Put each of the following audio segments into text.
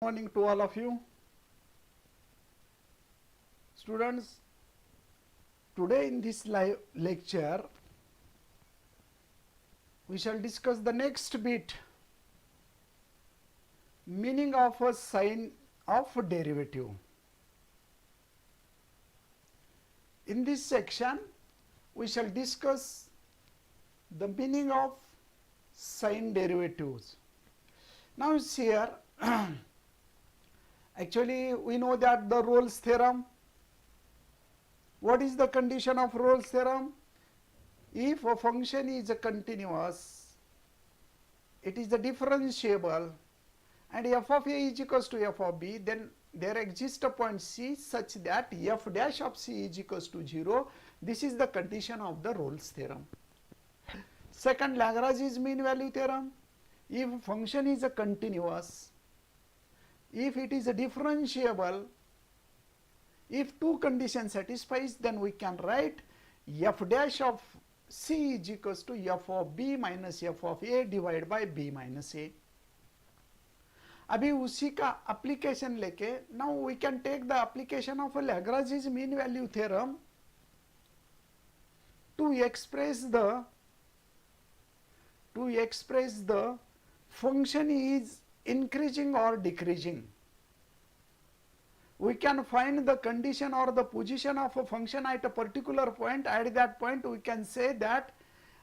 Morning to all of you. Students, today in this live lecture, we shall discuss the next bit, meaning of a sign of a derivative. In this section, we shall discuss the meaning of sign derivatives. Now, here, actually, we know that the Rolle's theorem. What is the condition of Rolle's theorem? If a function is continuous, it is the differentiable, and f of a is equals to f of b, then there exists a point C such that f dash of C is equals to 0. This is the condition of the Rolle's theorem. Second, Lagrange's mean value theorem. If function is a continuous, if it is a differentiable, if two conditions satisfies, then we can write f dash of C is equals to f of b minus f of a divided by b minus a. अभी उसी का application लेके now we can take the application of a Lagrange's mean value theorem to express the function is increasing or decreasing. We can find the condition or the position of a function at a particular point. At that point, we can say that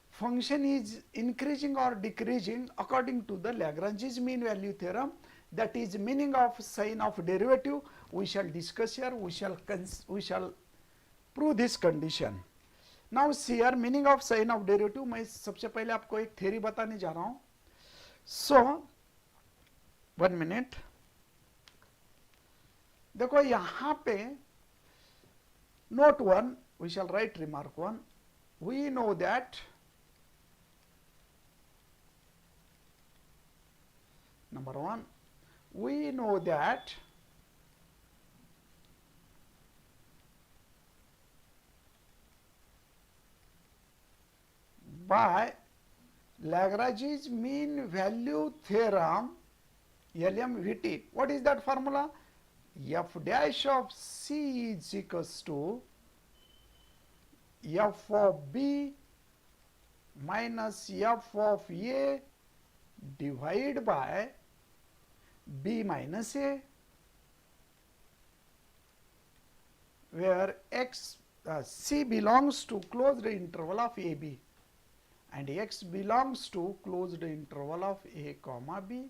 function is increasing or decreasing according to the Lagrange's mean value theorem. That is meaning of sign of derivative. We shall discuss here. We shall prove this condition. Now, here meaning of sign of derivative. मैं सबसे पहले आपको एक theory बताने जा रहा हूँ. So, 1 minute. देखो यहाँ पे note 1, we shall write remark 1. We know that number 1, we know that by Lagrange's mean value theorem, LMVT, what is that formula? F dash of C is equals to f of b minus f of a divided by b minus a, where C belongs to closed interval of a b and x belongs to closed interval of a comma b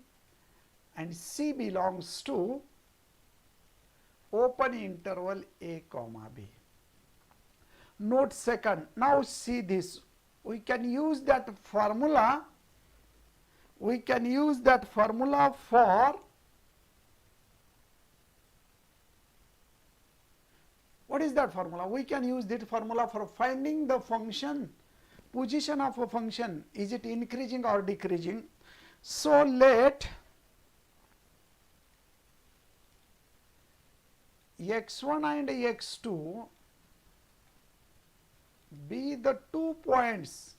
and C belongs to open interval a comma b. Note second, now see this, we can use that formula for, what is that formula? We can use that formula for finding the function, position of a function, is it increasing or decreasing. So, let x1 and x2 be the 2 points,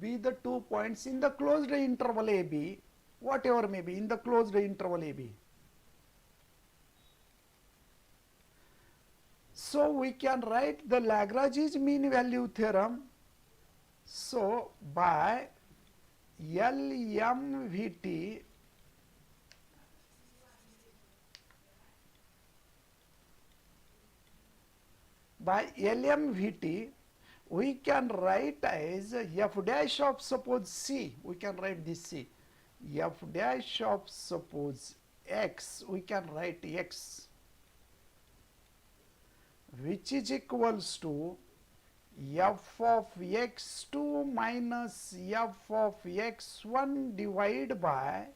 in the closed interval AB, whatever may be in the closed interval AB. So, we can write the Lagrange's mean value theorem. So, by LMVT, we can write as f dash of suppose C, we can write this C, f dash of suppose x, we can write x, which is equals to f of x2 minus f of x1 divided by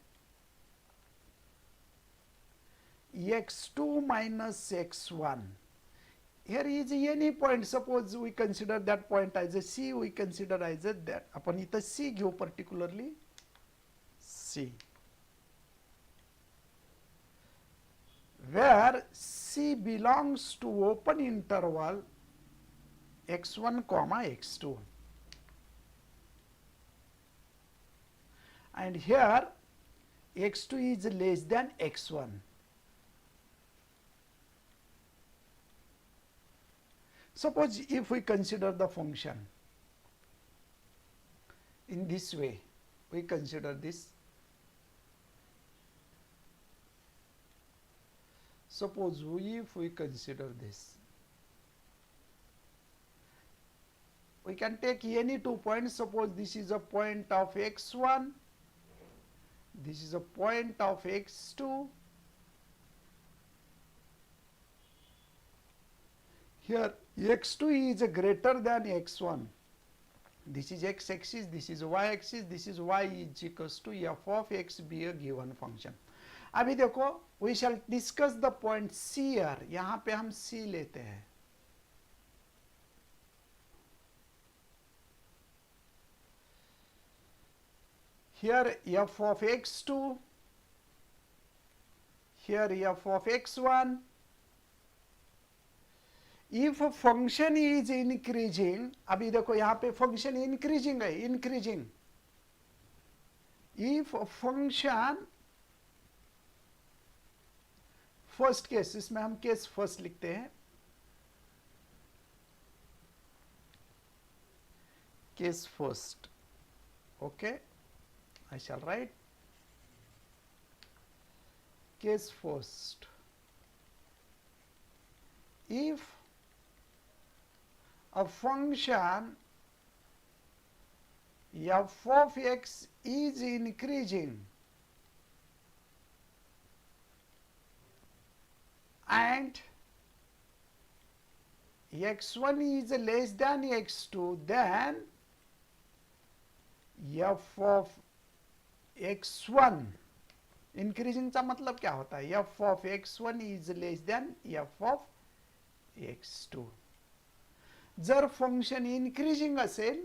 x2 minus x1. Here is any point, suppose we consider that point as a C, we consider as a that. आपण इथं C घेऊ particularly C, where C belongs to open interval x1 comma x2. and here x2 is less than x1. Suppose if we consider the function in this way, we consider this. Suppose if we consider this, we can take any 2 points. Suppose this is a point of x1, this is a point of x2. Here x2 is greater than x1. This is x-axis, this is y-axis, this is y is equals to f of x be a given function. अभी देखो, we shall discuss the point C here. यहाँ पे हम C लेते हैं. Here f of x2, here f of x1. If a function is increasing, अभी देखो यहाँ पे function increasing है, increasing. If a function, first case, इसमें हम case first लिखते हैं. Case first. Okay, I shall write case first. If a function f of x is increasing and x1 is less than x2, then f of x1 increasing चा मतलब क्या होता है? f of x1 is less than f of x2. जर function increasing असेल,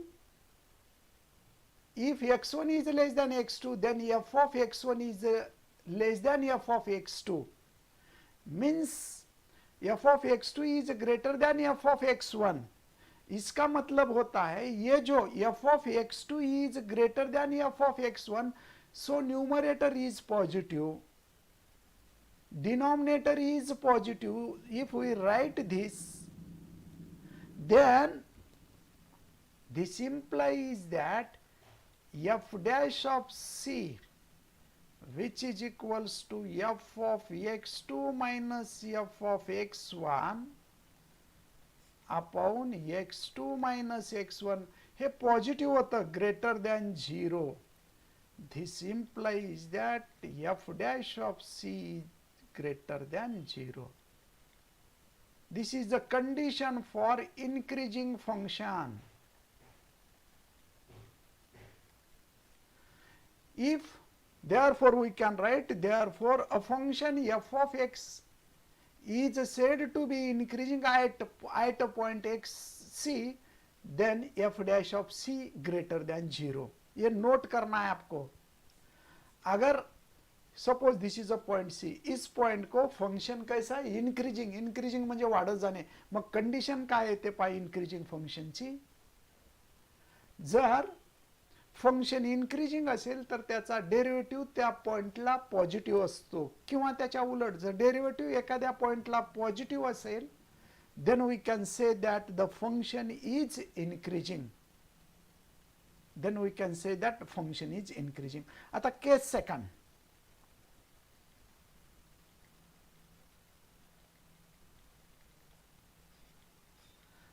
if x1 is less than x2, then f of x1 is less than f of x2, means f of x2 is greater than f of x1. इसका मतलब होता है ये जो f of x2 is greater than f of x1, so numerator is positive, denominator is positive. If we write this, then this implies that f dash of c, which is equals to f of x2 minus f of x1 upon x2 minus x1, hey positive होतं, greater than 0. This implies that f dash of c is greater than 0. This is the condition for increasing function. If, therefore we can write, therefore a function f of x is said to be increasing at a point xc, then f dash of c greater than 0. ये note करना है आपको. अगर suppose this is a point C, इस point को function कैसा increasing, increasing म्हणजे वाढत जाणे. मग कंडिशन काय येते पाय इनक्रीजिंग फंक्शनची? जर फंक्शन इनक्रीजिंग असेल तर त्याचा डेरिव्हेटिव्ह त्या पॉइंटला पॉझिटिव्ह असतो, किंवा त्याच्या उलट जर डेरिव्हेटिव्ह एखाद्या पॉइंटला पॉझिटिव्ह असेल, then we can say that the function is increasing. Then we can say that function is increasing. आता case second.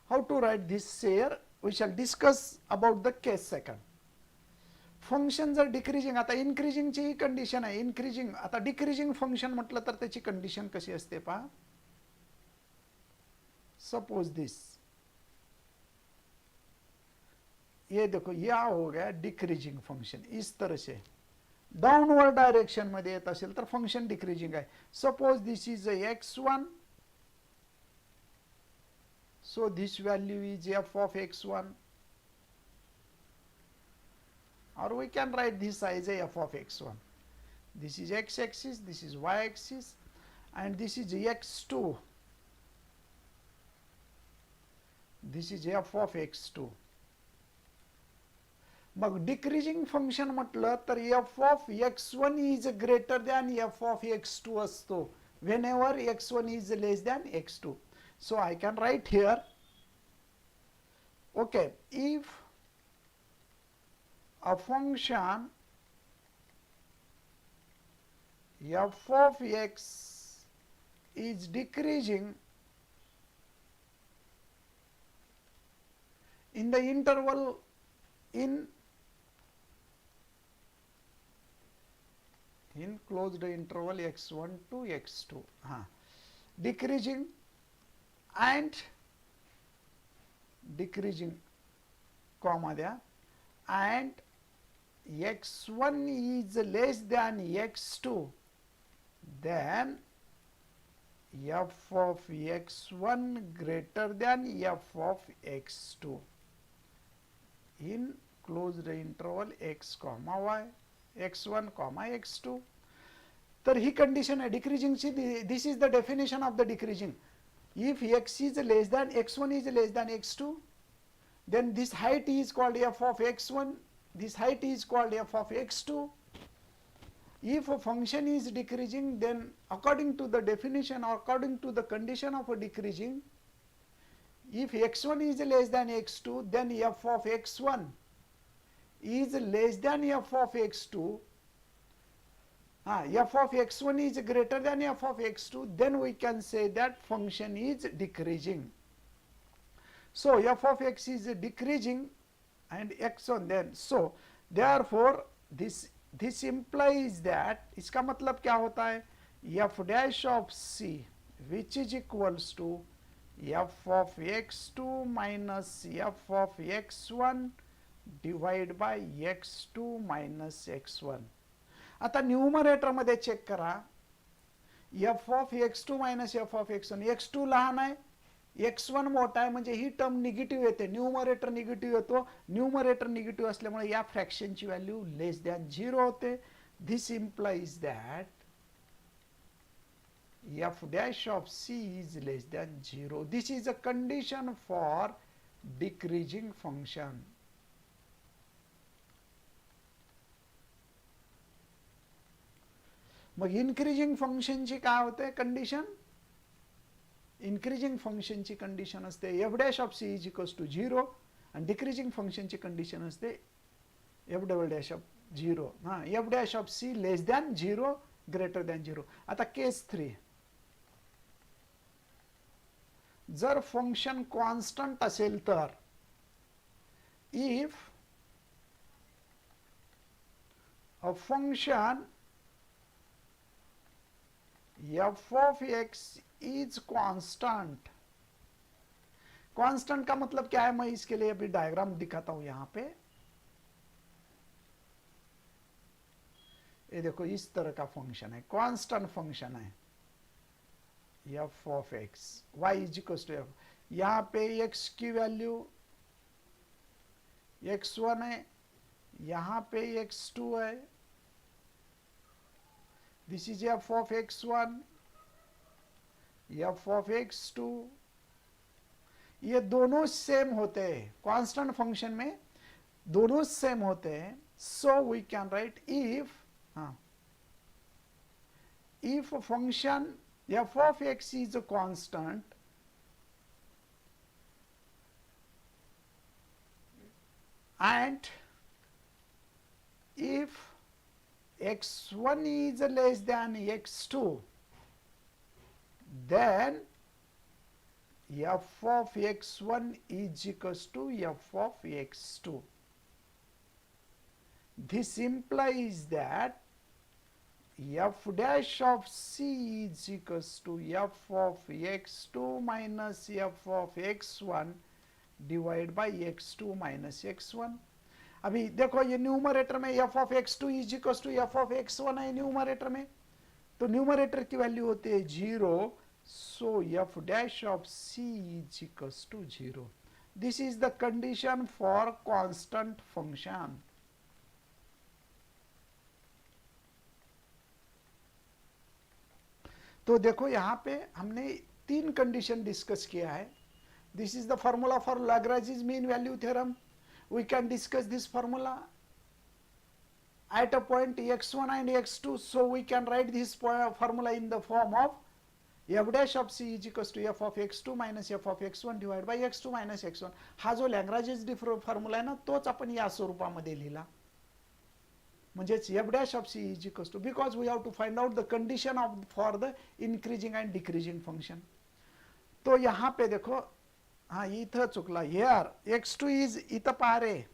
How to write this here? We shall discuss about the case second. Function जर decreasing, आता इनक्रीजिंगची ही condition आहे. Increasing, आता decreasing function म्हटलं तर त्याची condition कशी असते पहा. सपोज दिस, ये देखो यह हो गया डिक्रीजिंग फंक्शन. इस तरह से डाउनवर्ड डायरेक्शन मध्ये येत असेल तर फंक्शन डिक्रीजिंग आहे. Suppose this is x1, so this value is f of x1, or we can write this as a f of x1. This is x-axis, this is y-axis, and this is x2. This is f of x2. Mug decreasing function म्हटलं तर F of x1 is greater than F of x2 असतो whenever x1 is less than x2. So I can write here, okay, if a function f of x is decreasing in the interval in closed interval x1 to x2, decreasing and decreasing comma there, and x1 is less than x2, then f of x1 greater than f of x2 in closed interval x comma y, x1 comma x2. तर ही condition आहे डिक्रीजिंगची. This is the definition of the decreasing. If x is less than x1 is less than x2, then this height is called f of x1, this height is called f of x2. If a function is decreasing, then according to the definition or according to the condition of a decreasing, if x1 is less than x2, then f of x1 is less than f of x2. F of x1 is greater than f of x2, then we can say that function is decreasing. So f of x is decreasing and x1 then. So therefore this implies that, इसका मतलब क्या होता है, f dash of c which is equals to f of x2 minus f of x1 divided by x2 minus x1. आता numerator मध्ये check करा, f of x2 minus f of x1, x2 लहान आहे, x1 मोठा आहे, म्हणजे ही term negative येते, numerator negative येतो. न्यूमरेटर निगेटिव्ह असल्यामुळे या फ्रॅक्शनची व्हॅल्यू लेस दॅन 0 होते. This implies that f dash of c is less than 0. This is a condition for decreasing function. Mug increasing फंक्शनची काय होते कंडिशन, इन्क्रीजिंग फंक्शनची कंडिशन असते f dash of c is equals to 0 आणि decreasing फंक्शनची condition असते f double dash of 0, f dash of c less than 0 greater than 0. आता case 3, जर फंक्शन कॉन्स्टंट असेल तर, if a function f of x is constant. Constant का मतलब क्या है, मैं इसके लिए अभी डायग्राम दिखाता हूं यहां पे. ये देखो इस तरह का फंक्शन है, कांस्टेंट फंक्शन है f of x, y is equals to f. यहां पे x की वैल्यू x1 है, यहां पे x2 है. This is f of x1, f of x2. ये दोनों सेम होते हैं, कांस्टेंट फंक्शन में दोनों सेम होते हैं. So we can write if a function f of x is a constant and if x1 is less than x2, then f of x1 is equals to f of x2. This implies that f dash of c is equals to f of x2 minus f of x1 divided by x2 minus x1. अभी देखो ये numerator में f of x2 is equals to f of x1 है numerator में, तो numerator की value होती है 0. So f dash of c is equals to 0. This is the condition for constant function. तो देखो यहाँ पे हमने 3 कंडीशन डिस्कस किया है. This is the formula for Lagrange mean value theorem. we can discuss this formula at a point x1 and x2. So we can write this formula in the form of f dash of c is equals to f of x2 minus f of x1 divided by x2 minus x1. हा जो लॅग्रांजेस formula आहे ना, तोच आपण या स्वरूपामध्ये लिहिला. म्हणजेच f dash of c is equals to, because we have to find out the condition of for the increasing and decreasing function. तो यहाँ पे देखो, हाँ इथं चुकला, here x2 is इथं पहा रे,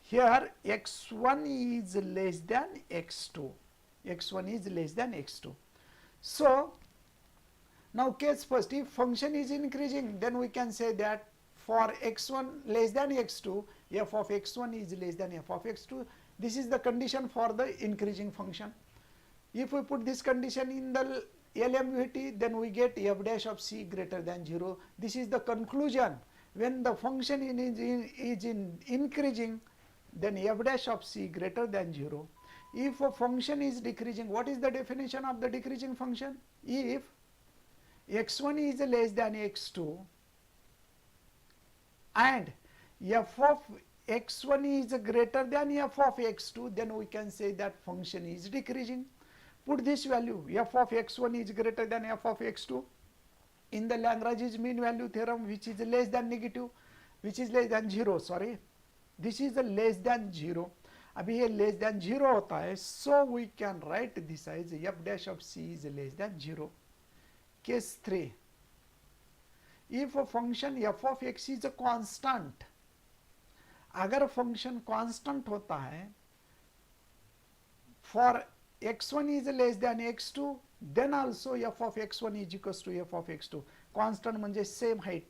here x1 is less than x2, x1 is less than x2. So now case first, if function is increasing, then we can say that for x1 less than x2, f of x1 is less than f of x2. This is the condition for the increasing function. If we put this condition in the LMVT, then we get f dash of c greater than 0. This is the conclusion. When the function is increasing, then f dash of c greater than 0. If a function is decreasing, what is the definition of the decreasing function? If x1 is less than x2 and f of x1 is greater than f of x2, then we can say that function is decreasing. Put this value, f of x1 is greater than f of x2 in the Lagrange's mean value theorem, which is less than negative, which is less than 0, sorry. This is a less than 0. अभी ये less than 0 होता है, so we can write this as f dash of c is less than 0. Case 3. If a function f of x is a constant, अगर function constant होता है, for x1 is less than x2, then also f of x1 is equals to f of x2. Constant म्हणजे same height.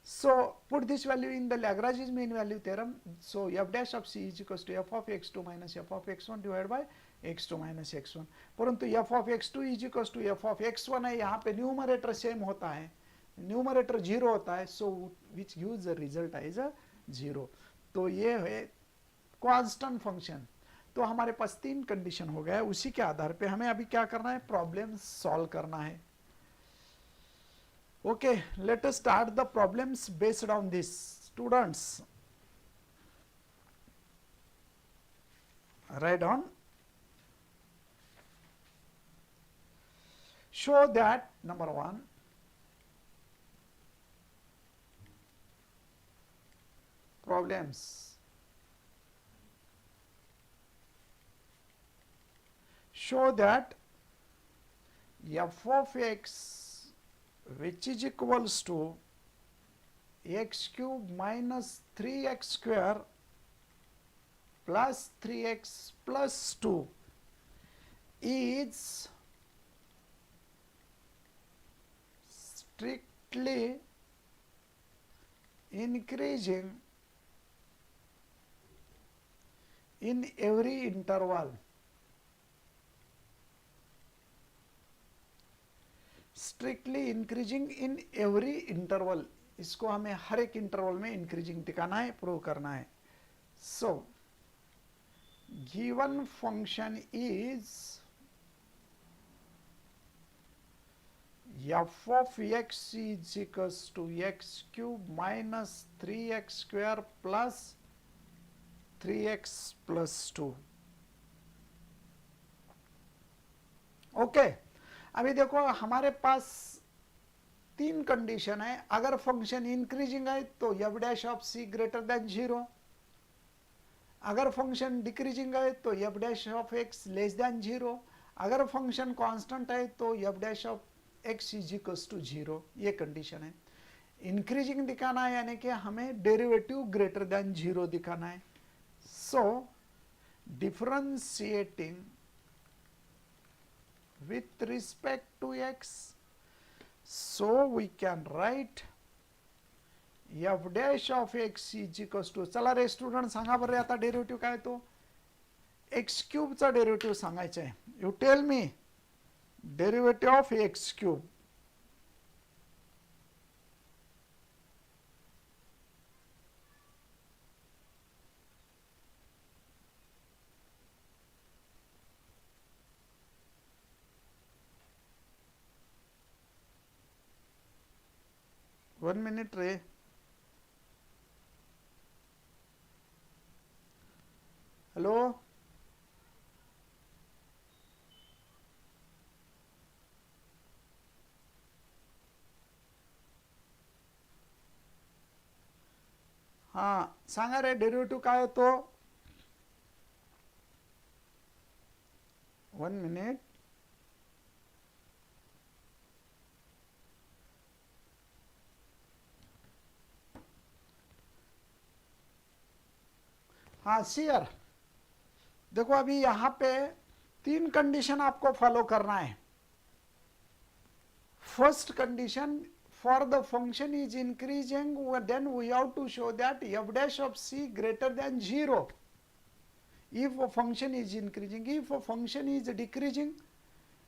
So put this value in the Lagrange's mean value theorem. So f dash of c is equals to f of x2 minus f of x1 divided by x2 minus x1. परंतु f of x2 is equals to f of x1 है, यहाँ पे numerator same होता है, numerator 0 होता है, so which gives the result as a 0. तो ये है कांस्टेंट फंक्शन. तो हमारे पास 3 कंडीशन हो गया है. उसी के आधार पे हमें अभी क्या करना है, प्रॉब्लम सॉल्व करना है. Okay, let us start the problems based on this. Students, write down. Show that number 1, problems. Show that f of x which is equals to x cube minus 3x square plus 3x plus 2 is strictly increasing in every interval. Strictly increasing in every interval. इसको हमें हर एक interval में increasing दिखाना है, prove करना है. So given function is f of x is equals to x cube minus 3x square plus 3x plus 2. Okay. अभी देखो हमारे पास 3 कंडीशन है. अगर फंक्शन इंक्रीजिंग है तो f dash of c greater than 0. अगर फंक्शन डिक्रीजिंग है तो f dash of x less than 0. अगर फंक्शन कांस्टेंट है तो f dash of x is equals to 0. ये कंडीशन है. इंक्रीजिंग दिखाना है यानी कि हमें डेरिवेटिव ग्रेटर देन 0 दिखाना है. सो differentiating with respect to x, so we can write f dash of x is equals to, चला रे स्टूडेंट सांगा बरं आता डेरिवेटिव काय, तो x क्यूब चा डेरिवेटिव सांगायचा आहे. You tell me derivative of x cube. One minute रे. हेलो, हाँ सांगा रे डेरिव्हेटिव्ह काय होतो. 1 मिनिट. हाँ सियर, देखो अभी यहाँ पे 3 कंडीशन आपको फॉलो करना है. First condition, for the function is increasing, then we have to show that f dash of c greater than 0. If a function is increasing, if a function is decreasing,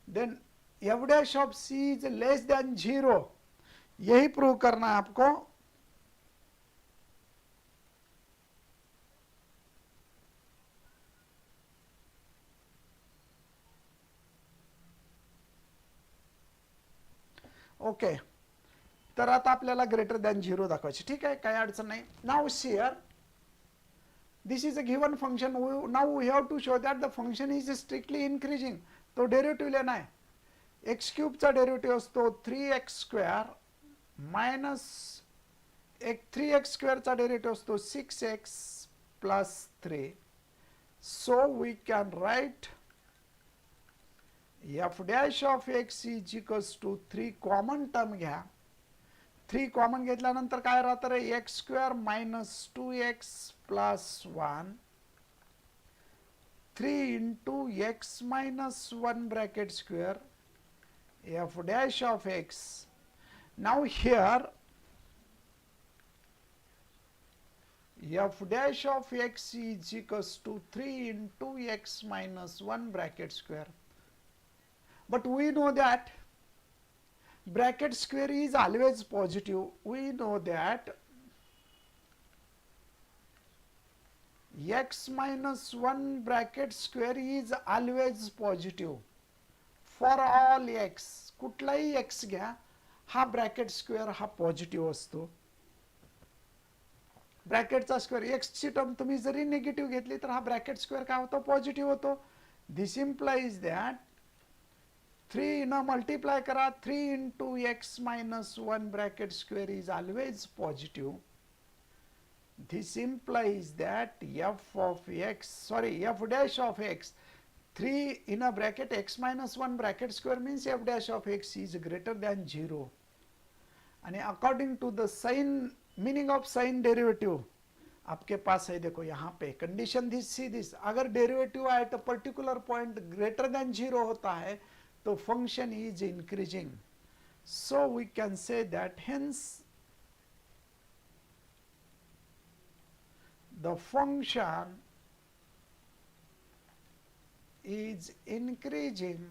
then f dash of c is less than 0. यही prove करना है आपको. Okay, तर आता आपल्याला greater than 0 दाखवायचे. ठीक आहे, काही अडचण नाही. नाव here this is a given function. Now we have to show that the function is strictly increasing. तो डेरिव्हेटिव्ह लेना आहे. एक्स क्यूबचा डेरिव्हेटिव्ह असतो 3x स्क्वेअर मायनस एक 3x स्क्वेअरचा डेरिव्हेटिव्ह असतो 6x plus 3. So we can write f dash of x is equals to 3 common term घ्या. 3 common घेतल्यानंतर काय राहतं रे, x square minus 2x plus 1 3 into x minus 1 bracket square f dash of x. Now here f dash of x is equals to 3 into x minus 1 bracket square. But we know that bracket square is always positive. We know that x minus 1 bracket square is always positive for all x. कुठलाही x घ्या, हा bracket square हा positive असतो. ब्रॅकेटचा square x ची term तुम्ही जरी negative घेतली तर हा ब्रॅकेट स्क्वेअर काय होतो, पॉझिटिव्ह होतो. दिस इम्प्लाइज दॅट 3 न मल्टिप्लाय करा, 3 into x minus 1 bracket square is always positive. This implies that f dash of x 3 in a bracket x minus 1 bracket square means f dash of x is greater than 0. And according to the sign meaning of sign derivative आपके पास है, देखो यहाँ पे condition this, अगर derivative at a particular point greater than 0 होता है तो function is increasing. So we can say that hence the function is increasing,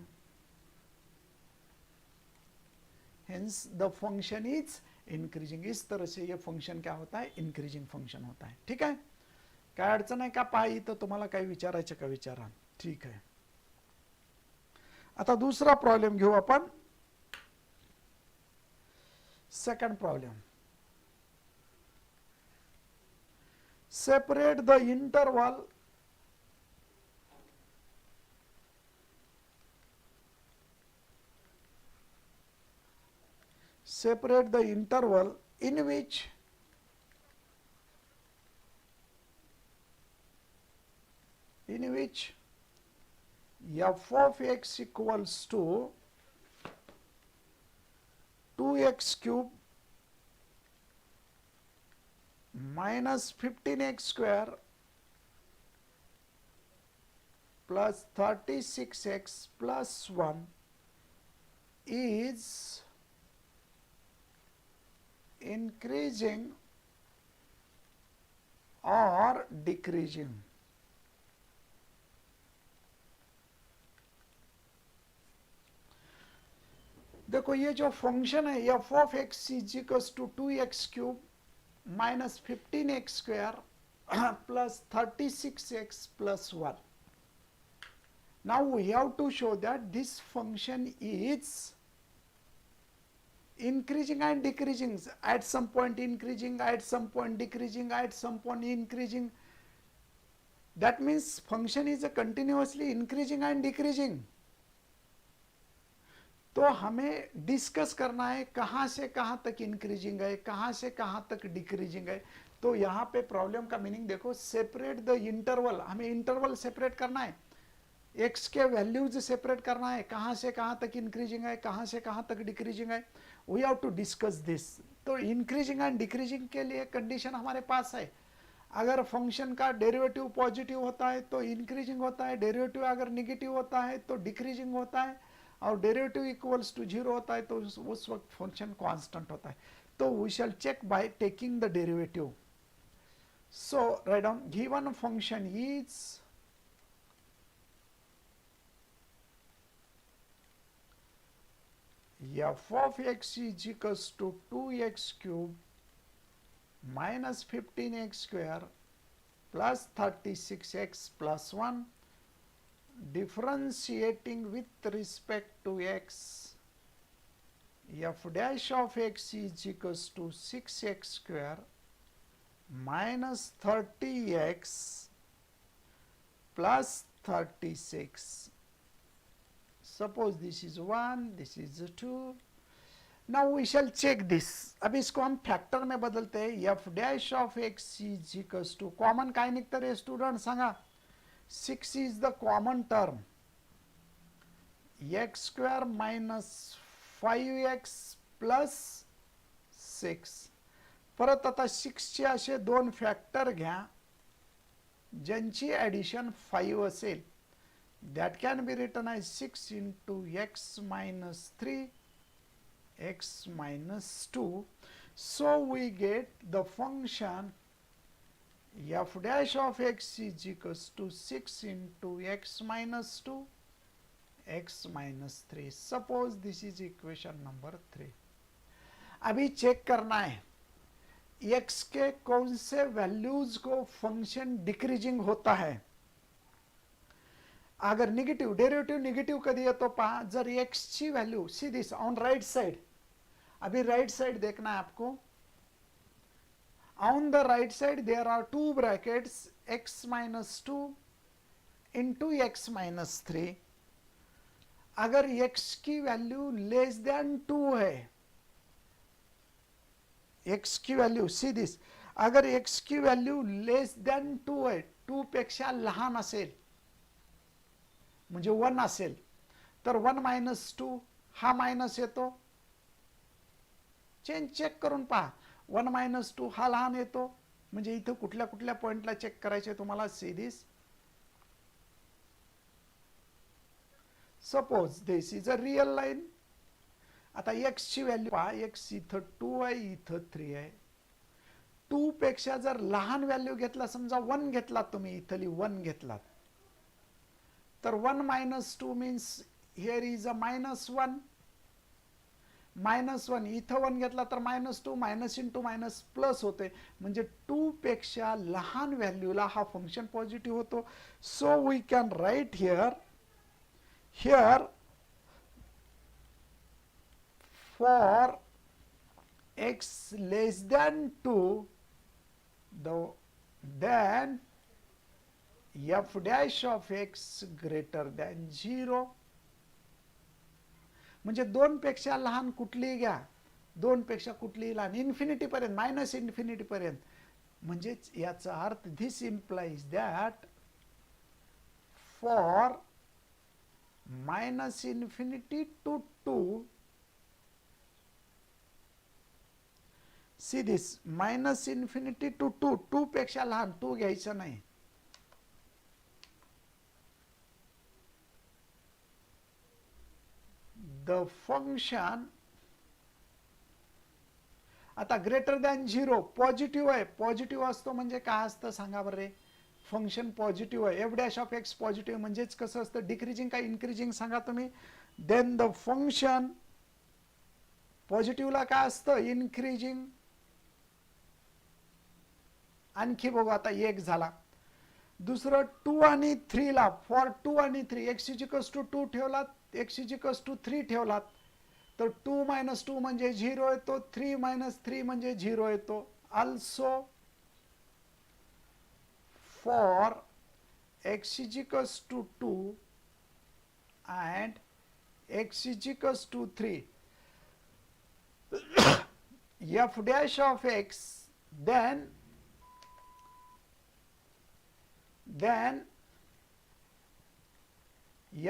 hence the function is increasing. इस तरह से ये फंक्शन क्या होता है, इंक्रीजिंग फंक्शन होता है. ठीक है, काय अडचण आहे का, पाही तर तुम्हाला काही विचारायचं का विचारा. ठीक आहे, आता दूसरा प्रॉब्लेम घेऊ आपण. Second problem, separate the interval in which f of x equals to 2x cube minus 15x square plus 36x plus 1 is increasing or decreasing. देखो ये जो फंक्शन है f of x is equals to 2x cube minus 15x square plus 36x plus 1. Now we have to show that this function is increasing and decreasing, at some point increasing, at some point decreasing, at some point increasing. that means function is continuously increasing and decreasing. तो हमें discuss करना है कहाँ से कहाँ तक increasing है, कहाँ से कहाँ तक डिक्रीजिंग है. तो यहाँ पे प्रॉब्लम का मीनिंग देखो, सेपरेट द इंटरवल. हमें इंटरवल सेपरेट करना है, एक्स के वैल्यूज सेपरेट करना है, कहाँ से कहाँ तक इंक्रीजिंग है, कहाँ से कहाँ तक डिक्रीजिंग है. We have to discuss this. तो इंक्रीजिंग एंड डिक्रीजिंग के लिए कंडीशन हमारे पास है. अगर फंक्शन का डेरिवेटिव पॉजिटिव होता है तो इंक्रीजिंग होता है, डेरिवेटिव अगर निगेटिव होता है तो डिक्रीजिंग होता है, और डेरिवेटिव इक्वल्स टू 0 होता है तो उस वक्त फंक्शन कांस्टेंट होता है. तो we shall check by taking the derivative. So write down, given function is f of x is equals to 2x cube minus 15x square plus 36x plus 1, differentiating with respect to x, f dash of x is equals to 6x square minus 30x plus 36. Suppose this is 1, this is 2. Now we shall check this. अब इसको हम factor में बदलते हैं. f dash of x is equals to, common काय निघतं रे student Sanga. 6 is the common term. x square minus 5x plus 6. परत आता 6 चे असे दोन फॅक्टर घ्या ज्यांची ॲडिशन 5 असेल. That can be written as 6 into x minus 3, x minus 2. So we get the function f dash of x is equals to 6 into x minus 2, x minus 3. Suppose this is equation number 3. अभी check करना है x के कौन से values को function decreasing होता है. अगर निगेटिव, डेरिवेटिव निगेटिव कधी येतो पहा. जर x ची value, see this on right side. अभी राइट साइड देखना है आपको. On the right side there are two brackets, x minus 2 into x minus 3. अगर x की वैल्यू लेस देन 2 है, x की वैल्यू, सी दिस, अगर x की वैल्यू लेस देन 2 है, 2 पेक्षा लहान असेल म्हणजे 1 असेल तर 1 minus 2 हा मायनस येतो. चेक करून पहा. 1 minus 2 हा लहान येतो. म्हणजे इथं कुठल्या कुठल्या पॉइंटला चेक करायचे तुम्हाला. See this, suppose this is a real line. आता x ची व्हॅल्यू पहा. x इथं 2 आहे, इथं 3 आहे. 2 पेक्षा जर लहान व्हॅल्यू घेतला, समजा 1 घेतला तुम्ही, इथली 1 घेतलात, तर 1 minus 2 means here is a minus 1. minus 1 इथं 1 घेतला तर minus 2, minus into minus plus होते. म्हणजे 2 पेक्षा लहान व्हॅल्यूला हा फंक्शन पॉझिटिव्ह होतो. So we can write here for x less than 2 then f dash of x greater than 0. म्हणजे 2 पेक्षा लहान कुठलीही घ्या, 2 पेक्षा कुठलीही लहान, इन्फिनिटी पर्यंत, मायनस इन्फिनिटी पर्यंत. म्हणजेच याचा अर्थ this implies that for minus infinity to 2, see this, minus infinity to 2, 2 पेक्षा लहान, 2 घ्यायचं नाही. द फंक्शन आता ग्रेटर दॅन 0 पॉझिटिव्ह आहे. पॉझिटिव्ह असतो म्हणजे काय असतं सांगा बरं रे. फंक्शन पॉझिटिव्ह आहे. F dash of x positive म्हणजेच कसं असतं, डिक्रीजिंग का इन्क्रीजिंग सांगा तुम्ही. देन द फंक्शन पॉझिटिव्हला काय असतं, इन्क्रीजिंग. आणखी बघू आता, 1 झाला. दुसरं 2 आणि 3 ला, फॉर 2 आणि 3 x इज इक्वल्स टू 2 ठेवलात, x इज इक्वल्स टू 3 ठेवलात, तर 2 minus 2 म्हणजे 0 येतो, 3 minus 3 म्हणजे 0 येतो. Also for x is equals to 2 and x is equals to 3, f dash of x, then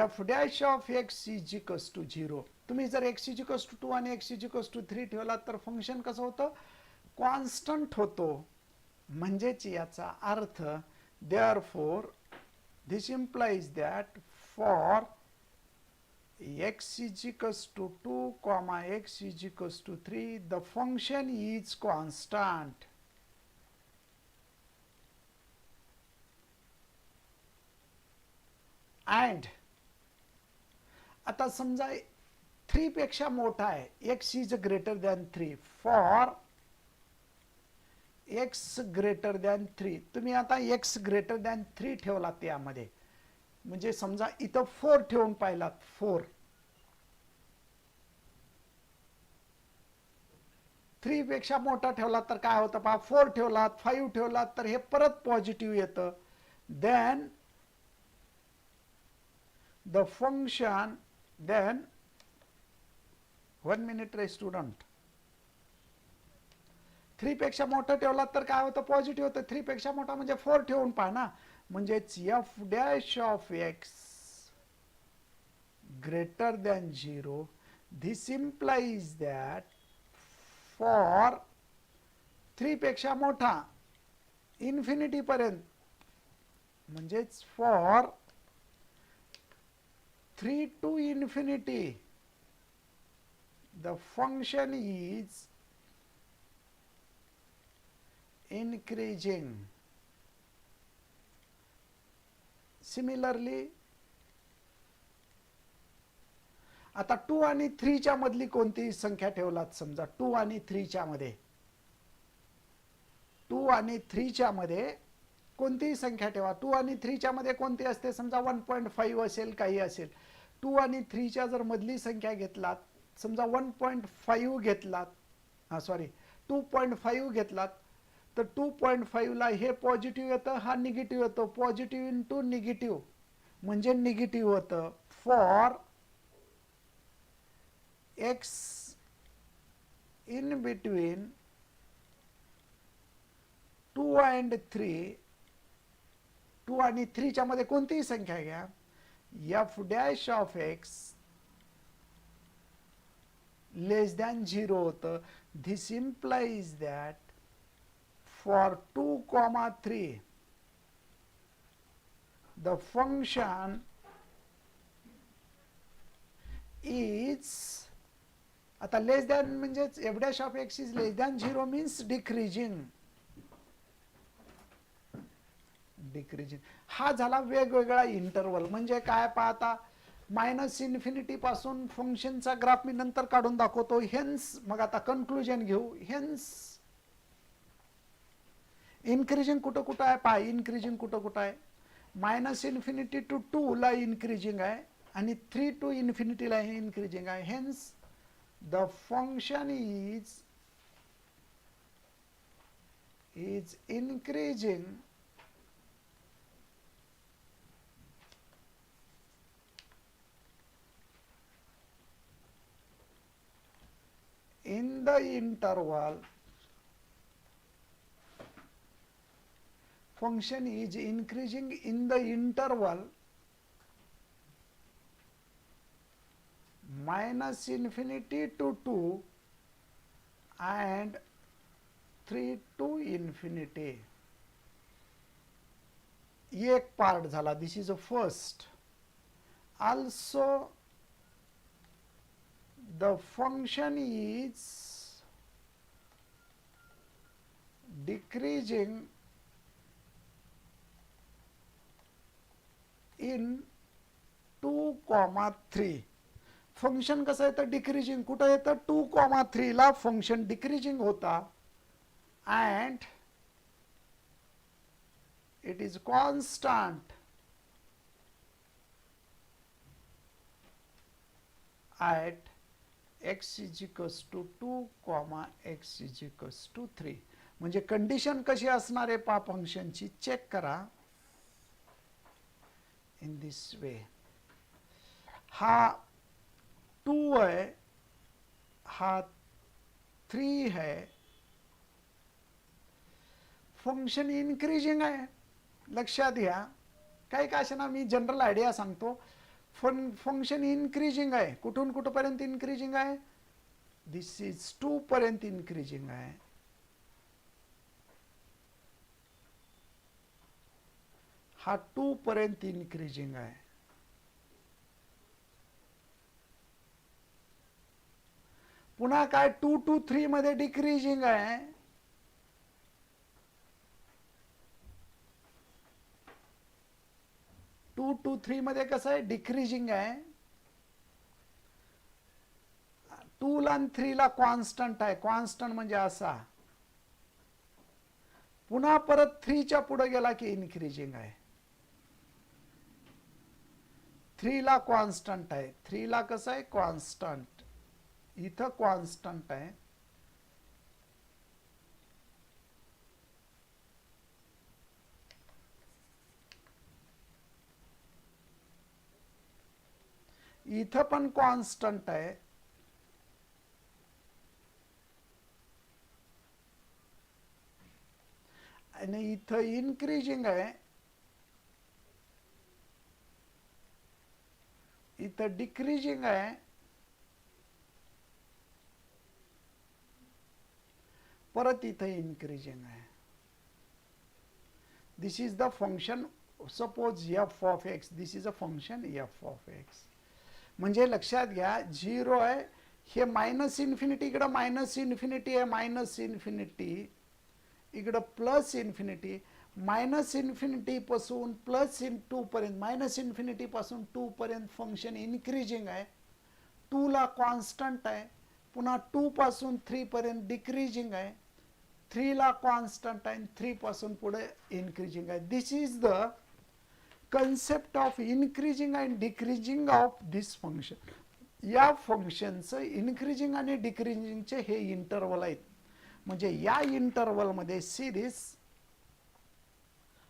f dash of x is equals to 0. तुम्ही जर x is equals to 2 आणि x is equals to 3 ठेवला तर function कसं होतं, constant होतो. म्हणजेच याचा अर्थ therefore this implies that for x is equals to 2 comma x is equals to 3 the function is constant. and आता समजा 3 पेक्षा मोठा आहे, x is greater than 3, for x greater than 3, तुम्ही आता x greater than 3 ठेवलात यामध्ये, म्हणजे समजा इथं 4 ठेवून पाहिलात, 4 3 पेक्षा मोठा ठेवला तर काय होतं पहा, 4 ठेवलात, 5 ठेवलात तर हे परत पॉझिटिव्ह येतं. then the function, then 1 minute रे स्टुडंट, 3 पेक्षा मोठं ठेवला तर काय होतं, पॉझिटिव्ह होतं. 3 पेक्षा मोठा म्हणजे 4 ठेवून पहा ना, म्हणजेच f dash of x greater than 0. this implies that for 3 पेक्षा मोठा इन्फिनिटी पर्यंत, म्हणजेच for 3 to infinity the function is increasing. Similarly, आता 2 आणि 3 च्या मधली कोणतीही संख्या ठेवलात, समजा 2 आणि 3 च्या मध्ये, 2 आणि 3 च्या मध्ये कोणतीही संख्या ठेवा. 2 आणि 3 च्या मध्ये कोणती असते, समजा 1.5 असेल, काही असेल. 2 आणि 3 च्या जर मधली संख्या घेतलात, समजा 1.5 घेतलात, 2.5 घेतलात, तर 2.5 ला हे पॉझिटिव्ह येतं, हा निगेटिव्ह येतो. पॉझिटिव्ह इंटू निगेटिव्ह म्हणजे निगेटिव्ह होतं. For x in between 2 and 3, 2 आणि 3 च्या मध्ये कोणतीही संख्या घ्या, f dash of x less than 0 होतं. this implies that for 2 comma 3 the function is, आता लेस दॅन म्हणजेच f dash of x is less than 0 means decreasing. हा झाला वेगवेगळा इंटरवल. म्हणजे काय पाहता, मायनस इन्फिनिटी पासून फंक्शनचा ग्राफ मी नंतर काढून दाखवतो. हेन्स मग आता कन्क्लुजन घेऊ. हेन्स इन्क्रीजिंग कुठं कुठं आहे पहा, इन्क्रीजिंग कुठं कुठं आहे, मायनस इन्फिनिटी टू 2 ला इन्क्रीजिंग आहे आणि 3 टू इन्फिनिटी ला इन्क्रीजिंग आहे. Hence the function is increasing in the interval, function is increasing in the interval minus infinity to 2 and 3 to infinity. एक पार्ट झाला. This is a first. also the function is decreasing in 2,3. Function कसं येतं, decreasing. कुठं येतं, 2,3 ला function decreasing होता and it is constant at x is equals to 2, x is equals to 3. म्हणजे condition कशी असणार आहे पहा फंक्शनची, चेक करा. In this way. हा 2 है, हा 3 है. फंक्शन इन्क्रीजिंग आहे. लक्षात घ्या, काही का असेना मी जनरल आयडिया सांगतो. फंक्शन इन्क्रीजिंग आहे. कुठून कुठपर्यंत इन्क्रीजिंग आहे? दिस इज 2 पर्यंत इन्क्रीजिंग आहे. हा 2 पर्यंत इन्क्रीजिंग आहे. पुन्हा काय 2 to 3 मध्ये डिक्रीजिंग आहे. 2 to 3 मध्ये कसं आहे? डिक्रीजिंग आहे. 2 ला आणि 3 ला कॉन्स्टंट आहे. कॉन्स्टंट म्हणजे असा. पुन्हा परत 3 च्या पुढे गेला की इन्क्रीजिंग आहे. 3 ला कॉन्स्टंट आहे. 3 ला कसं आहे? कॉन्स्टंट. इथं कॉन्स्टंट आहे. इथं पण कॉन्स्टंट आहे. आणि इथं इन्क्रीजिंग आहे. इथं डिक्रीजिंग आहे. परत इथं इन्क्रीजिंग आहे. This is the function. Suppose F of x. This is a function F of x. म्हणजे लक्षात घ्या, 0 आहे. हे मायनस इन्फिनिटी, इकडं मायनस इन्फिनिटी आहे. मायनस इन्फिनिटी इकडं प्लस इन्फिनिटी. मायनस इन्फिनिटी पासून प्लस 2 पर्यंत, मायनस इन्फिनिटी पासून 2 पर्यंत फंक्शन इन्क्रीजिंग आहे. 2 ला कॉन्स्टंट आहे. पुन्हा 2 पासून 3 पर्यंत डिक्रीजिंग आहे. 3 ला कॉन्स्टंट आहे. 3 पासून पुढे इन्क्रीजिंग आहे. This is the concept of increasing and decreasing of this function. या फंक्शनचं इन्क्रीजिंग आणि डिक्रीजिंगचे हे इंटरवल आहेत. म्हणजे या इंटरवल मध्ये सी दिस,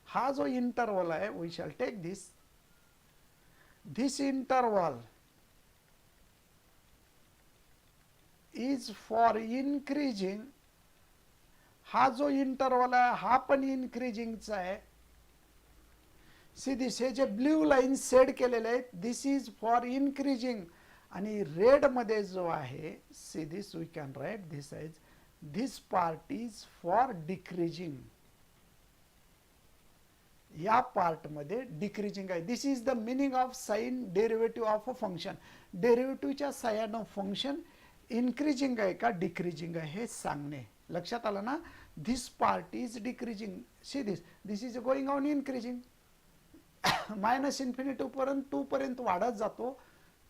हा जो इंटरवल आहे, we shall take this interval is for increasing. हा जो इंटरवल आहे हा पण इन्क्रीजिंगचा आहे. सी दिस, हे जे ब्ल्यू लाईन सेड केलेले आहेत, दिस इज फॉर इन्क्रीजिंग. आणि रेड मध्ये जो आहे, see this, we can write this as this part is for decreasing. या पार्ट मध्ये डिक्रीजिंग आहे. This is the meaning of sign derivative of a function. डेरिव्हेटिव्हच्या साह्यानं फंक्शन इन्क्रीजिंग आहे का डिक्रीजिंग आहे हे सांगणे. लक्षात आलं ना? This part is decreasing. C this is going on increasing. Minus infinity पर्यंत 2 पर्यंत वाढत जातो.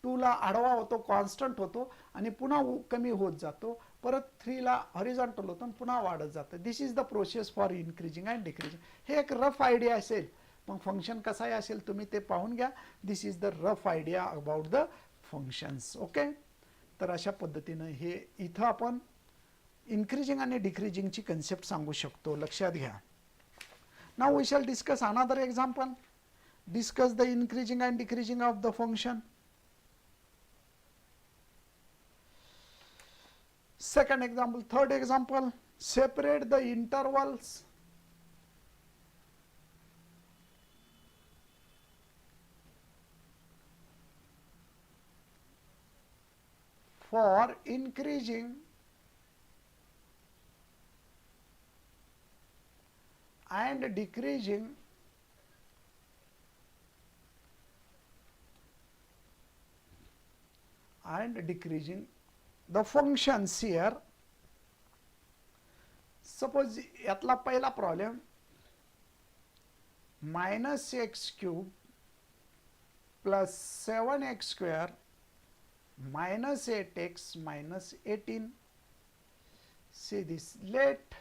2 ला आडवा होतो, कॉन्स्टंट होतो आणि पुन्हा कमी होत जातो. परत 3 ला हॉरिझॉन्टल होतो आणि पुन्हा वाढत जातं. This is the process for increasing and decreasing. हे एक रफ आयडिया असेल, पण फंक्शन कसं असेल तुम्ही ते पाहून घ्या. This is the rough idea about the functions. Okay, तर अशा पद्धतीनं हे इथं आपण इन्क्रीजिंग आणि डिक्रीजिंगची कन्सेप्ट सांगू शकतो. लक्षात घ्या. Now we shall discuss another example. Discuss the increasing and decreasing of the function. Second example, third example, separate the intervals for increasing and decreasing the functions here. Suppose यातला पहिला problem, -x³ plus 7x² minus 8x minus 18. See this, let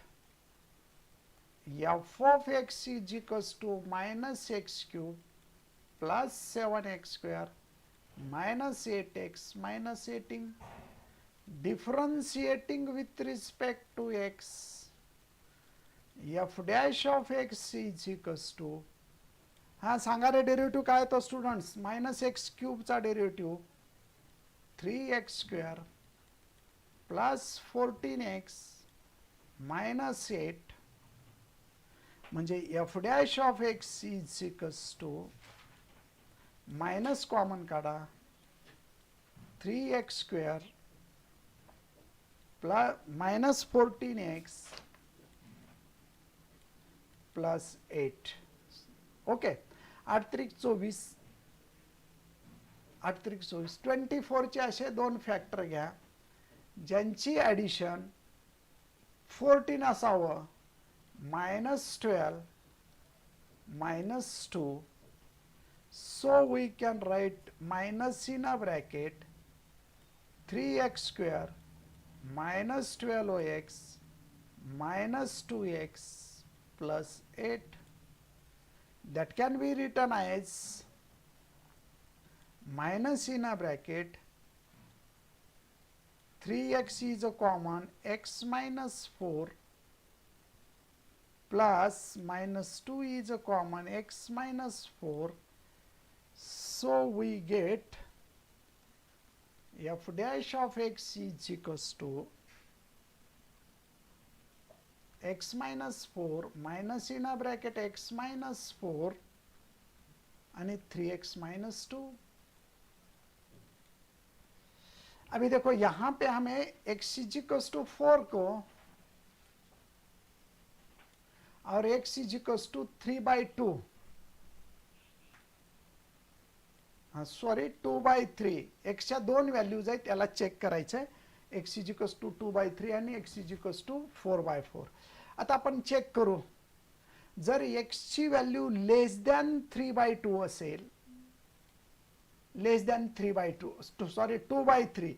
f of x is equals to -x³ plus 7x² minus 8x minus 18. Differentiating with respect to x, f dash of x is equals to, हा सांगा रे derivative काय तो students, minus x क्यूबचा derivative 3x² plus 14x minus 8 म्हणजे f dash of x is equals to minus common काढा 3x² plus minus 14x plus 8. Okay, 8 त्रिक 24, 8 त्रिक 24, 24चे असे दोन फॅक्टर घ्या ज्यांची ॲडिशन 14 असावं, -12 -2. So we can write minus in a bracket 3x² minus 12x minus 2x plus 8. That can be written as minus in a bracket 3x is a common, x minus 4 plus minus 2 is a common, x minus 4. So we get f dash of x is equals to x minus 4 minus in a bracket x minus 4 and 3x minus 2. अभी देखो यहाँ पे हमें x is equals to 4 को और x is equals to 3/2, sorry 2/3, एक्सच्या दोन values आहेत त्याला चेक करायचं आहे, x इज इक्वल्स टू 2/3 आणि x इज इक्वल्स टू 4/4. आता आपण चेक करू, जर x ची व्हॅल्यू लेस दॅन 3/2 असेल, लेस दॅन 3/2 सॉरी 2/3,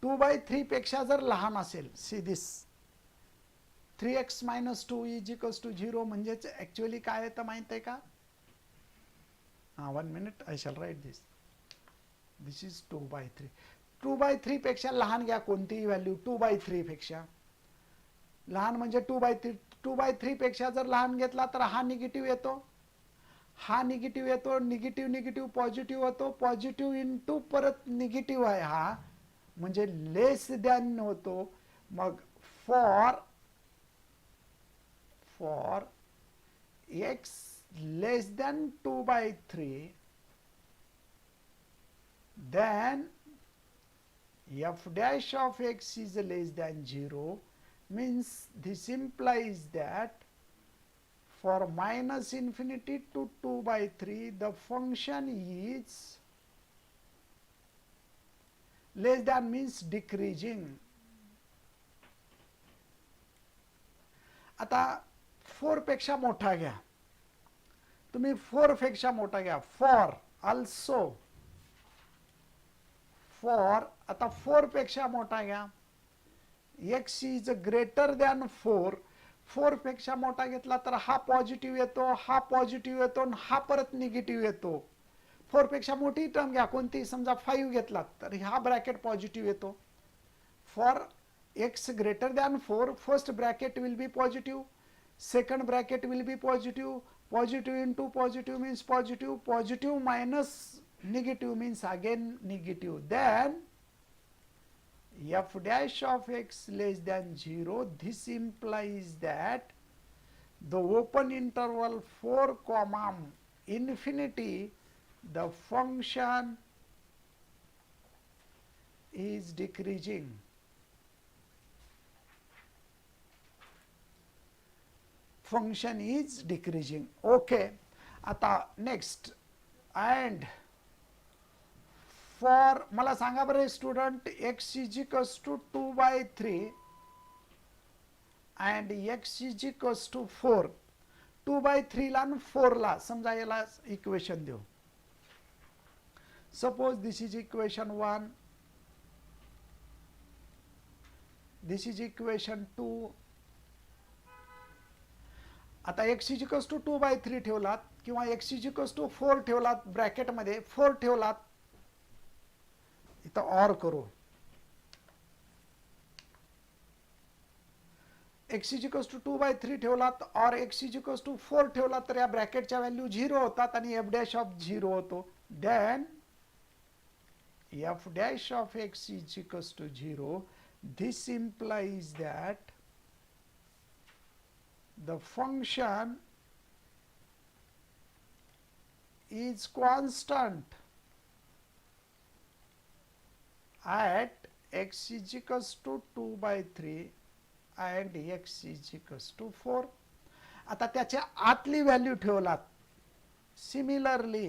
2/3 पेक्षा जर लहान असेल, see this 3x minus 2 is equals to 0 म्हणजेच ॲक्च्युअली काय आहे तर माहित आहे का? 1 minute, I shall write this. This is 2/3. 2/3 पेक्षा लहान घ्या कोणतीही व्हॅल्यू, 2/3 पेक्षा लहान म्हणजे 2/3. 2/3 पेक्षा जर लहान घेतला तर हा निगेटिव्ह येतो, हा निगेटिव्ह येतो, निगेटिव्ह निगेटिव्ह पॉझिटिव्ह होतो, पॉझिटिव्ह इंटू परत निगेटिव्ह आहे हा, म्हणजे लेस दॅन होतो. मग for x less than 2/3 then f dash of x is less than 0, means this implies that for minus infinity to 2/3 the function is less than, means decreasing. आता 4 पेक्षा मोठा घ्या, तुम्ही 4 पेक्षा मोठा घ्या, फॉर ऑल्सो फॉर, आता 4 पेक्षा मोठा घ्या, x इज ग्रेटर दॅन 4, 4 पेक्षा मोठा घेतला तर हा पॉझिटिव्ह येतो, हा पॉझिटिव्ह येतो आणि हा परत निगेटिव्ह येतो. 4 पेक्षा मोठी टर्म घ्या कोणती, समजा 5 घेतलात तर हा ब्रॅकेट पॉझिटिव्ह येतो. For x greater than 4, first bracket will be positive, second bracket will be positive, positive into positive means positive, positive minus negative means again negative, then f dash of x less than 0, this implies that the open interval 4 comma infinity the function is decreasing. Function is decreasing. Okay, आता next, and for मला सांगा बरं student, x is equals to 2/3 and x is equals to 4, 2/3 ला आणि 4 ला समजा याला equation देऊ. Suppose this is equation 1, this is equation 2. आता x is equals to 2/3 ठेवलात किंवा x is equals to 4 ठेवलात, ब्रॅकेटमध्ये 4 ठेवलात, इथं ऑर करू. x इज इक्वल्स टू 2/3 ठेवलात और x is equals to 4 ठेवलात तर या ब्रॅकेटच्या व्हॅल्यू 0 होतात आणि f डॅश ऑफ 0 होतो. Then f dash of x is equals to 0. This implies that the function is constant at x is equals to 2/3 and x is equals to 4. आता त्याच्या आतली value ठेवलात. Similarly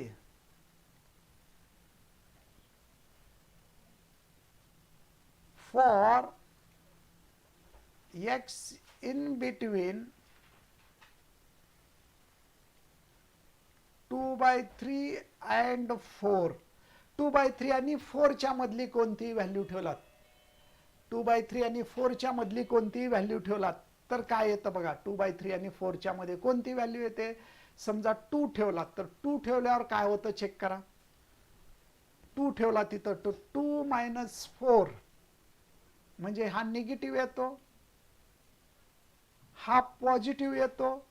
for x in between 2/3 and 4, 2/3 आणि 4 च्या मधली कोणती value ठेवलात, 2/3 आणि 4 च्या मधली कोणती व्हॅल्यू ठेवलात तर काय येतं बघा. 2/3 आणि 4 च्या मध्ये कोणती व्हॅल्यू येते. समजा 2 ठेवलात तर 2 ठेवल्यावर काय होतं चेक करा. 2 ठेवला तिथं तर 2 - 4 म्हणजे हा निगेटिव्ह येतो, हा पॉझिटिव्ह येतो.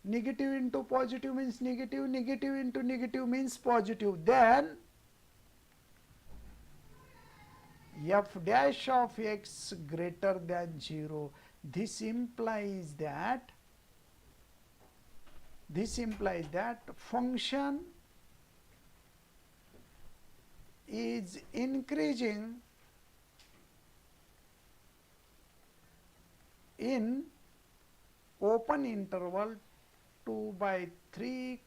Negative into positive means negative, negative into negative means positive. Then f dash of x greater than 0. This implies that function is increasing in open interval 2/3,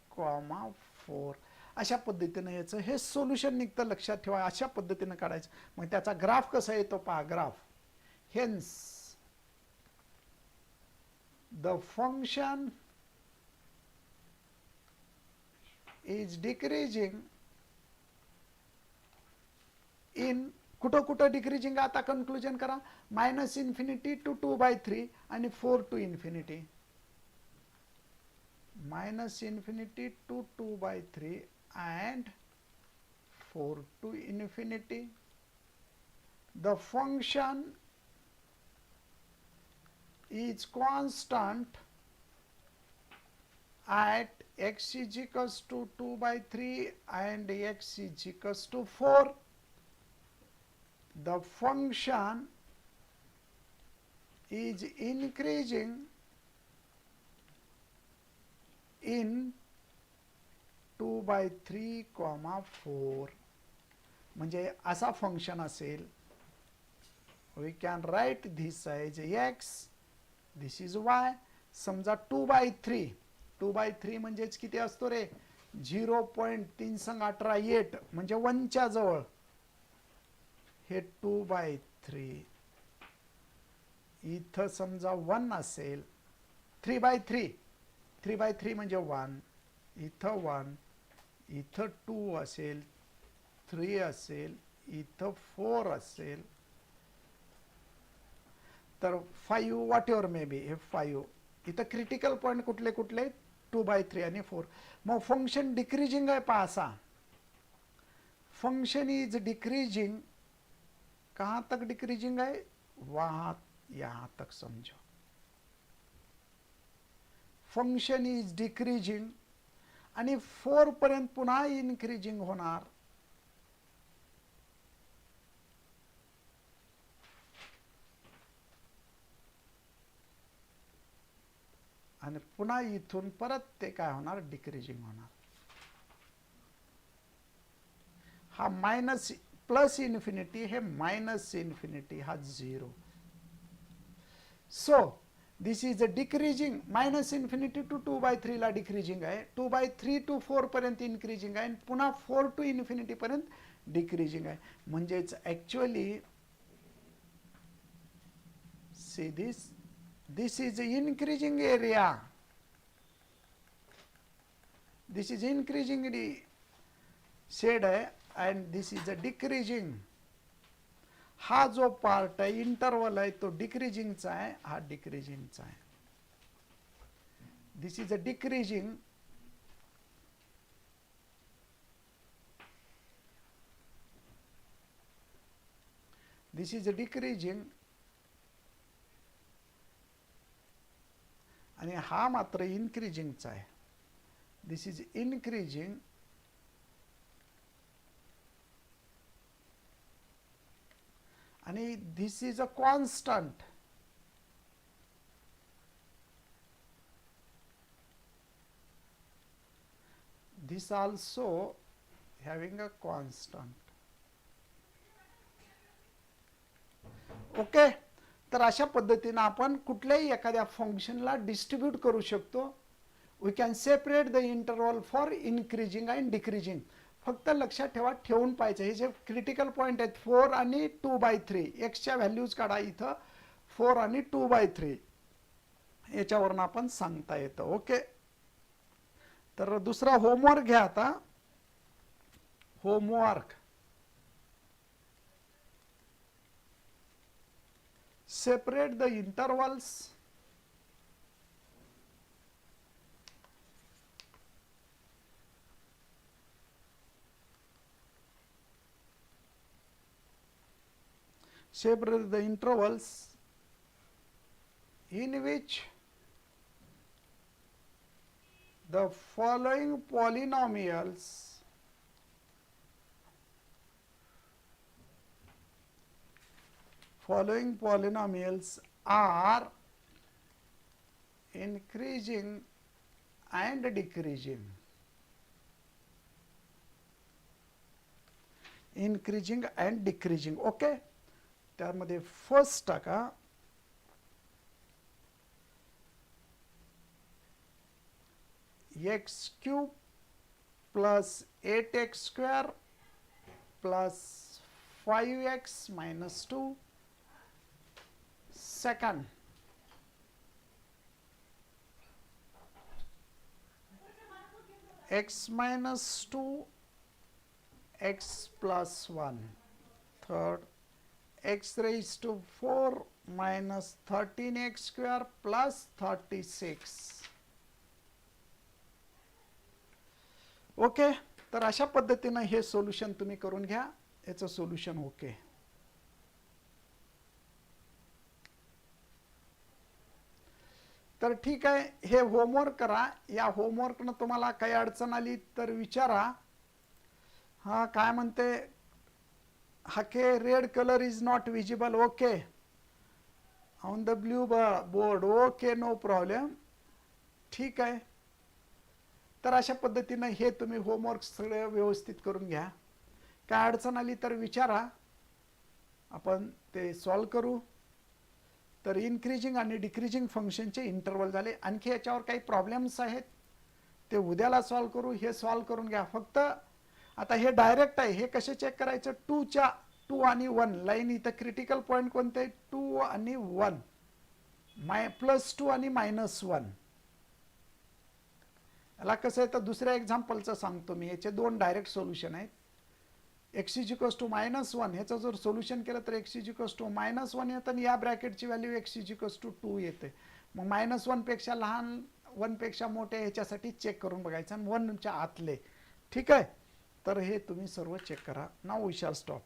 4. अशा पद्धतीने याचं हे सोल्युशन निघतं. लक्षात ठेवा अशा पद्धतीने काढायचं. मग त्याचा ग्राफ कसा येतो पहा. Graph hence the function is decreasing in कुठं कुठं डिक्रीजिंग. आता कन्क्लुजन करा. -∞ to 2/3 आणि 4 to infinity. -∞ to 2/3 and 4 to infinity. The function is constant at x is equals to 2/3 and x is equals to 4. The function is increasing in 2/3, 4. म्हणजे असा function असेल. We can write this as x, this is y. समजा 2/3 म्हणजेच किती असतो रे. 0.318 म्हणजे 1 च्या जवळ. हे 2/3 इथं समजा 1 असेल. 3/3 म्हणजे 1, इथं 1, इथं 2 असेल, 3 असेल, इथं 4 असेल, तर 5 वॉट एव्हर मे बी. हे 5 इथं क्रिटिकल पॉईंट कुठले कुठले 2/3 आणि 4. मग फंक्शन डिक्रीजिंग आहे पहा असा. Function is decreasing. कहाँ तक डिक्रीजिंग है. वहां यहां तक समझो. फंक्शन इज डिक्रीजिंग आणि 4 पर्यंत पुन्हा इन्क्रीजिंग होणार. आणि पुन्हा इथून परत ते काय होणार डिक्रीजिंग होणार. हा मायनस प्लस इन्फिनिटी हे मायनस इन्फिनिटी हा 0. So this is a decreasing. -∞ to 2/3 ला डिक्रीजिंग आहे. 2/3 to 4 पर्यंत इन्क्रीजिंग आहे. पुन्हा 4 to infinity पर्यंत डिक्रीजिंग आहे. म्हणजेच actually see this is increasing area. This is increasing shade आहे and this is a decreasing. हा जो पार्ट आहे इंटरवल आहे तो डिक्रीजिंगचा आहे. हा डिक्रीजिंगचा आहे. This is a decreasing. This is a decreasing आणि हा मात्र इन्क्रीजिंगचा आहे. दिस इज इन्क्रीजिंग आणि this is a constant. This also having a constant. Okay. तर अशा पद्धतीने आपण कुठल्याही एखाद्या फंक्शनला डिस्ट्रीब्यूट करू शकतो. We can separate the interval for increasing and decreasing. फक्त लक्षात ठेवा, ठेवून पाहिजे. हे जे क्रिटिकल पॉईंट आहेत 4 आणि 2/3. एक्सच्या व्हॅल्यूज काढा इथं 4 आणि 2/3 याच्यावरून आपण सांगता येतं. ओके. तर दुसरा होमवर्क घ्या आता. Homework, separate the intervals in which the following polynomials are increasing and decreasing. Increasing and decreasing. Okay. त्यामध्ये फर्स्ट टाका x cube plus 8x square plus 5x minus 2. Second, x minus 2 x plus 1. Third, x raised to 4 minus 13x square plus 36. Okay. तर अशा पद्धतीने हे solution तुम्ही करून घ्या. याचं solution okay. तर ठीक आहे, हे होमवर्क करा. या होमवर्कनं तुम्हाला काही अडचण आली तर विचारा. हा काय म्हणते, हाके red colour is not visible. Okay. On the blue board. Okay, no problem. ठीक आहे. तर अशा पद्धतीने हे तुम्ही होमवर्क सगळं व्यवस्थित करून घ्या. काय अडचण आली तर विचारा, आपण ते सॉल्व करू. तर इन्क्रीजिंग आणि डिक्रीजिंग फंक्शनचे इंटरवल झाले. आणखी याच्यावर काही प्रॉब्लेम्स आहेत ते उद्याला सॉल्व करू. हे सॉल्व करून घ्या. फक्त आता हे डायरेक्ट आहे. हे कसे चेक करायचं, 2 आणि 1 लाईन. इथं क्रिटिकल पॉईंट कोणते, 2 आणि 1, +2 आणि -1. याला कसं आहे तर दुसऱ्या एक्झाम्पलचं सांगतो मी. याचे 2 डायरेक्ट सोल्युशन आहेत. x = -1 ह्याचं जर सोल्युशन केलं तर x = -1 येतं आणि या ब्रॅकेटची व्हॅल्यू x = 2 येते. मग -1 पेक्षा लहान, 1 पेक्षा मोठे ह्याच्यासाठी चेक करून बघायचं आणि 1च्या आतले. ठीक आहे. तर हे तुम्ही सर्व चेक करा. Now we shall stop.